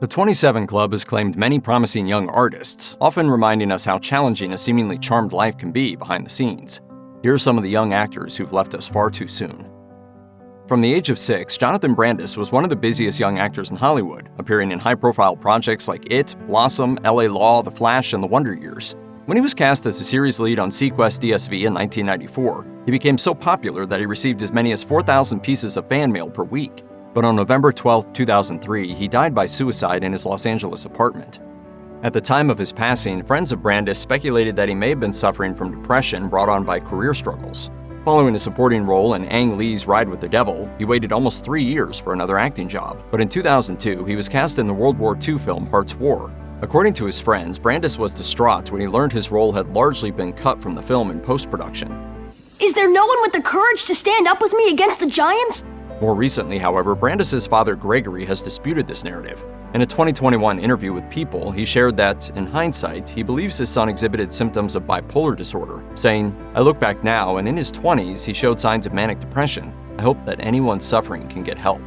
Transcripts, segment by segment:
The 27 Club has claimed many promising young artists, often reminding us how challenging a seemingly charmed life can be behind the scenes. Here are some of the young actors who've left us far too soon. From the age of 6, Jonathan Brandis was one of the busiest young actors in Hollywood, appearing in high-profile projects like It, Blossom, LA Law, The Flash, and The Wonder Years. When he was cast as a series lead on Sequest DSV in 1994, he became so popular that he received as many as 4,000 pieces of fan mail per week. But on November 12, 2003, he died by suicide in his Los Angeles apartment. At the time of his passing, friends of Brandis speculated that he may have been suffering from depression brought on by career struggles. Following a supporting role in Ang Lee's Ride with the Devil, he waited almost 3 years for another acting job. But in 2002, he was cast in the World War II film Heart's War. According to his friends, Brandis was distraught when he learned his role had largely been cut from the film in post-production. Is there no one with the courage to stand up with me against the giants? More recently, however, Brandis' father Gregory has disputed this narrative. In a 2021 interview with People, he shared that, in hindsight, he believes his son exhibited symptoms of bipolar disorder, saying, "I look back now, and in his 20s, he showed signs of manic depression. I hope that anyone suffering can get help."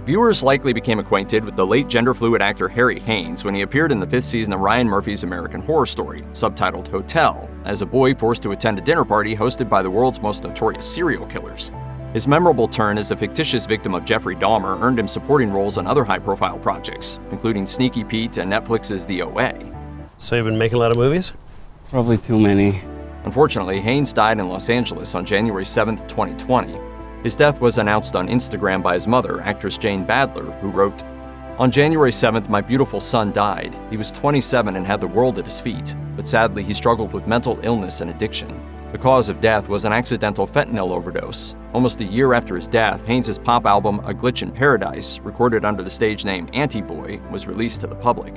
Viewers likely became acquainted with the late gender-fluid actor Harry Hains when he appeared in the 5th season of Ryan Murphy's American Horror Story, subtitled Hotel, as a boy forced to attend a dinner party hosted by the world's most notorious serial killers. His memorable turn as a fictitious victim of Jeffrey Dahmer earned him supporting roles on other high-profile projects, including Sneaky Pete and Netflix's The OA. So you've been making a lot of movies? Probably too many. Unfortunately, Hains died in Los Angeles on January 7, 2020. His death was announced on Instagram by his mother, actress Jane Badler, who wrote, "On January 7th, my beautiful son died. He was 27 and had the world at his feet, but sadly he struggled with mental illness and addiction. The cause of death was an accidental fentanyl overdose. Almost a year after his death, Hains' pop album A Glitch in Paradise, recorded under the stage name Anti-Boy, was released to the public."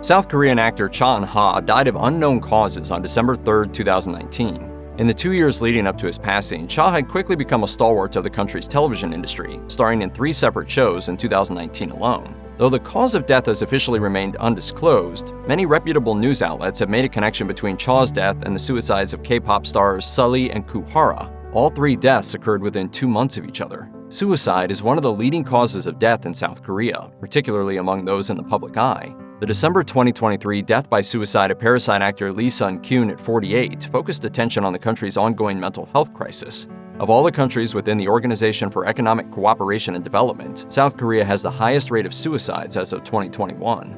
South Korean actor Cha Eun-ha died of unknown causes on December 3, 2019. In the 2 years leading up to his passing, Cha had quickly become a stalwart of the country's television industry, starring in 3 separate shows in 2019 alone. Though the cause of death has officially remained undisclosed, many reputable news outlets have made a connection between Cha's death and the suicides of K-pop stars Sulli and Kuhara. All 3 deaths occurred within 2 months of each other. Suicide is one of the leading causes of death in South Korea, particularly among those in the public eye. The December 2023 death by suicide of Parasite actor Lee Sun-kyun at 48 focused attention on the country's ongoing mental health crisis. Of all the countries within the Organization for Economic Cooperation and Development, South Korea has the highest rate of suicides as of 2021.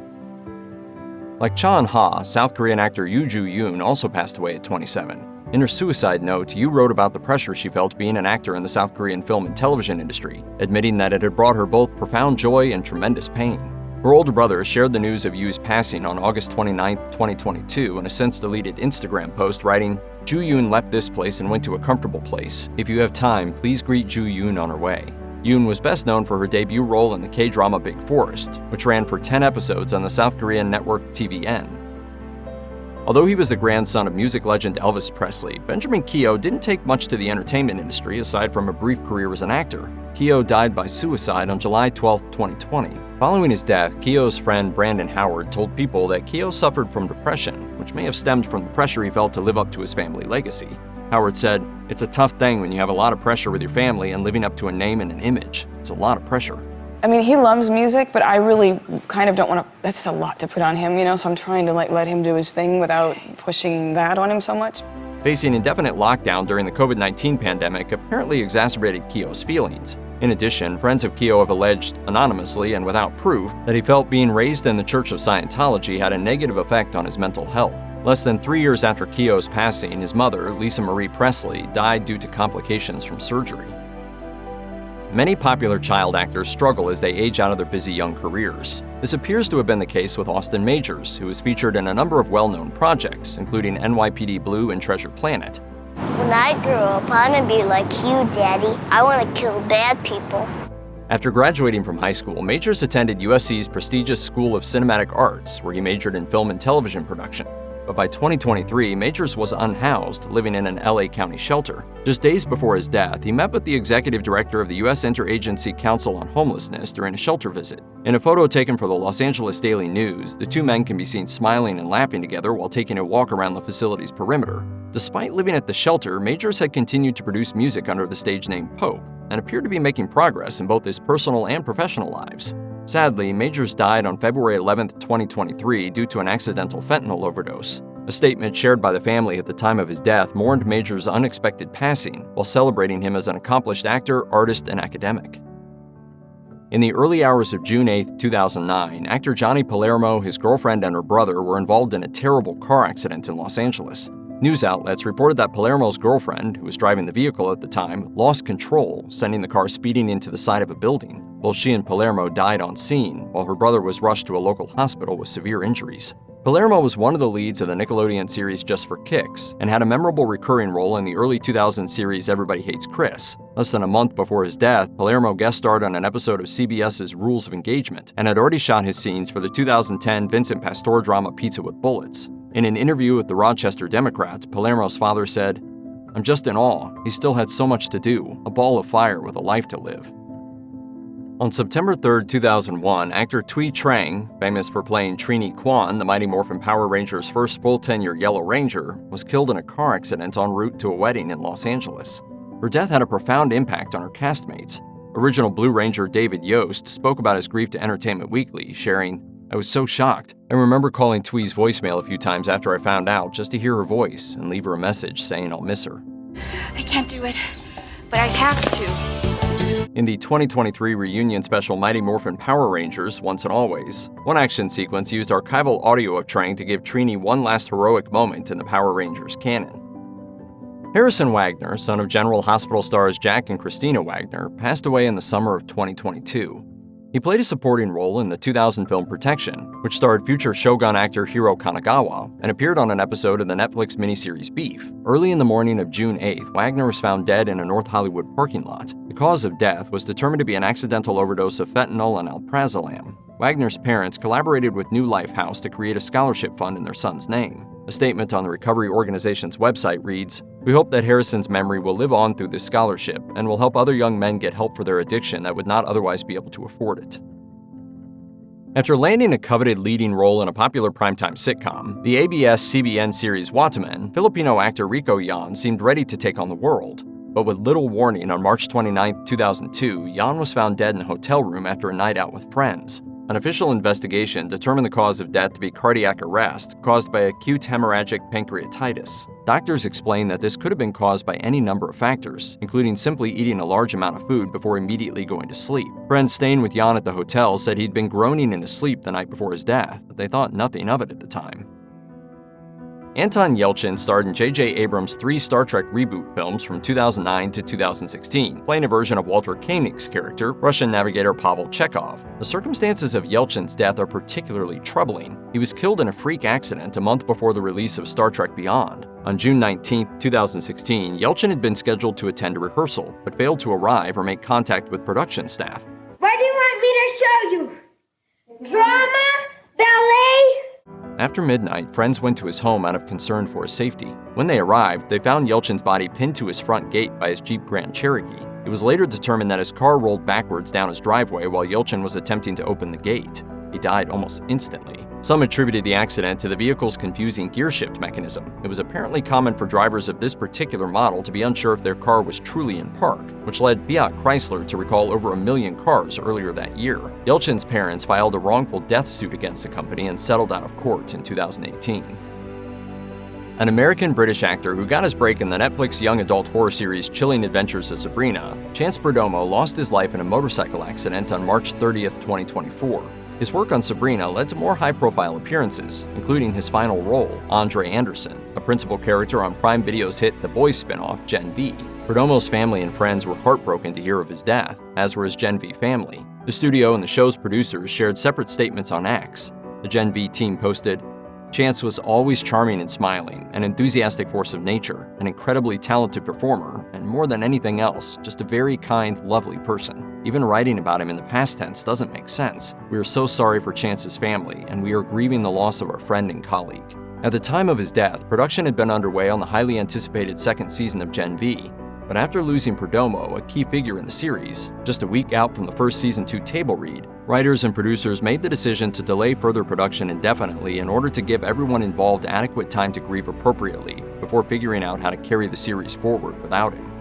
Like Cha Eun-ha, South Korean actor Yoo Joo-eun also passed away at 27. In her suicide note, Yoo wrote about the pressure she felt being an actor in the South Korean film and television industry, admitting that it had brought her both profound joy and tremendous pain. Her older brother shared the news of Yoo's passing on August 29, 2022 in a since-deleted Instagram post, writing, "Joo-eun left this place and went to a comfortable place. If you have time, please greet Joo-eun on her way." Yoon was best known for her debut role in the K-drama Big Forest, which ran for 10 episodes on the South Korean network TVN. Although he was the grandson of music legend Elvis Presley, Benjamin Keough didn't take much to the entertainment industry aside from a brief career as an actor. Keough died by suicide on July 12, 2020. Following his death, Keough's friend Brandon Howard told People that Keough suffered from depression, which may have stemmed from the pressure he felt to live up to his family legacy. Howard said, "It's a tough thing when you have a lot of pressure with your family and living up to a name and an image. It's a lot of pressure." I mean, he loves music, but I really kind of don't want to, that's a lot to put on him, so I'm trying to let him do his thing without pushing that on him so much. Facing indefinite lockdown during the COVID-19 pandemic apparently exacerbated Keough's feelings. In addition, friends of Keough have alleged, anonymously and without proof, that he felt being raised in the Church of Scientology had a negative effect on his mental health. Less than 3 years after Keough's passing, his mother, Lisa Marie Presley, died due to complications from surgery. Many popular child actors struggle as they age out of their busy young careers. This appears to have been the case with Austin Majors, who was featured in a number of well-known projects, including NYPD Blue and Treasure Planet. When I grow up, I want to be like you, Daddy. I want to kill bad people. After graduating from high school, Majors attended USC's prestigious School of Cinematic Arts, where he majored in film and television production. But by 2023, Majors was unhoused, living in an LA County shelter. Just days before his death, he met with the executive director of the U.S. Interagency Council on Homelessness during a shelter visit. In a photo taken for the Los Angeles Daily News, the 2 men can be seen smiling and laughing together while taking a walk around the facility's perimeter. Despite living at the shelter, Majors had continued to produce music under the stage name Pope, and appeared to be making progress in both his personal and professional lives. Sadly, Majors died on February 11, 2023 due to an accidental fentanyl overdose. A statement shared by the family at the time of his death mourned Majors' unexpected passing while celebrating him as an accomplished actor, artist, and academic. In the early hours of June 8, 2009, actor Johnny Palermo, his girlfriend, and her brother were involved in a terrible car accident in Los Angeles. News outlets reported that Palermo's girlfriend, who was driving the vehicle at the time, lost control, sending the car speeding into the side of a building. Both she and Palermo died on scene, while her brother was rushed to a local hospital with severe injuries. Palermo was one of the leads of the Nickelodeon series Just for Kicks and had a memorable recurring role in the early 2000s series Everybody Hates Chris. Less than a month before his death, Palermo guest starred on an episode of CBS's Rules of Engagement and had already shot his scenes for the 2010 Vincent Pastore drama Pizza with Bullets. In an interview with the Rochester Democrat, Palermo's father said, "I'm just in awe. He still had so much to do, a ball of fire with a life to live." On September 3, 2001, actor Thuy Trang, famous for playing Trini Kwan, the Mighty Morphin Power Rangers' first full-tenure Yellow Ranger, was killed in a car accident en route to a wedding in Los Angeles. Her death had a profound impact on her castmates. Original Blue Ranger David Yost spoke about his grief to Entertainment Weekly, sharing, "I was so shocked. I remember calling Thuy's voicemail a few times after I found out just to hear her voice and leave her a message saying I'll miss her." I can't do it, but I have to. In the 2023 reunion special Mighty Morphin Power Rangers, Once and Always, one action sequence used archival audio of Trang to give Trini one last heroic moment in the Power Rangers canon. Harrison Wagner, son of General Hospital stars Jack and Christina Wagner, passed away in the summer of 2022. He played a supporting role in the 2000 film Protection, which starred future Shogun actor Hiro Kanagawa and appeared on an episode of the Netflix miniseries Beef. Early in the morning of June 8th, Wagner was found dead in a North Hollywood parking lot. The cause of death was determined to be an accidental overdose of fentanyl and alprazolam. Wagner's parents collaborated with New Life House to create a scholarship fund in their son's name. A statement on the recovery organization's website reads, "We hope that Harrison's memory will live on through this scholarship and will help other young men get help for their addiction that would not otherwise be able to afford it." After landing a coveted leading role in a popular primetime sitcom, the ABS-CBN series Watamen, Filipino actor Rico Yan seemed ready to take on the world. But with little warning, on March 29, 2002, Yan was found dead in a hotel room after a night out with friends. An official investigation determined the cause of death to be cardiac arrest caused by acute hemorrhagic pancreatitis. Doctors explained that this could have been caused by any number of factors, including simply eating a large amount of food before immediately going to sleep. Friends staying with Yan at the hotel said he'd been groaning in his sleep the night before his death, but they thought nothing of it at the time. Anton Yelchin starred in J.J. Abrams' 3 Star Trek reboot films from 2009 to 2016, playing a version of Walter Koenig's character, Russian navigator Pavel Chekhov. The circumstances of Yelchin's death are particularly troubling. He was killed in a freak accident a month before the release of Star Trek Beyond. On June 19, 2016, Yelchin had been scheduled to attend a rehearsal, but failed to arrive or make contact with production staff. What do you want me to show you? Drama? Ballet? After midnight, friends went to his home out of concern for his safety. When they arrived, they found Yelchin's body pinned to his front gate by his Jeep Grand Cherokee. It was later determined that his car rolled backwards down his driveway while Yelchin was attempting to open the gate. He died almost instantly. Some attributed the accident to the vehicle's confusing gear shift mechanism. It was apparently common for drivers of this particular model to be unsure if their car was truly in park, which led Fiat Chrysler to recall over 1 million cars earlier that year. Yelchin's parents filed a wrongful death suit against the company and settled out of court in 2018. An American-British actor who got his break in the Netflix young adult horror series Chilling Adventures of Sabrina, Chance Perdomo lost his life in a motorcycle accident on March 30, 2024. His work on Sabrina led to more high-profile appearances, including his final role, Andre Anderson, a principal character on Prime Video's hit The Boys spinoff, Gen V. Perdomo's family and friends were heartbroken to hear of his death, as were his Gen V family. The studio and the show's producers shared separate statements on X. The Gen V team posted, "Chance was always charming and smiling, an enthusiastic force of nature, an incredibly talented performer, and more than anything else, just a very kind, lovely person. Even writing about him in the past tense doesn't make sense. We are so sorry for Chance's family, and we are grieving the loss of our friend and colleague." At the time of his death, production had been underway on the highly anticipated second season of Gen V. But after losing Perdomo, a key figure in the series, just a week out from the first season 2 table read, writers and producers made the decision to delay further production indefinitely in order to give everyone involved adequate time to grieve appropriately before figuring out how to carry the series forward without him.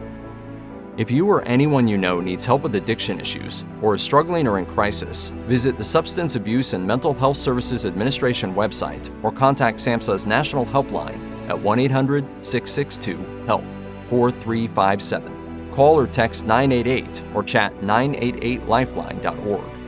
If you or anyone you know needs help with addiction issues or is struggling or in crisis, visit the Substance Abuse and Mental Health Services Administration website or contact SAMHSA's National Helpline at 1-800-662-HELP 4357. Call or text 988 or chat 988lifeline.org.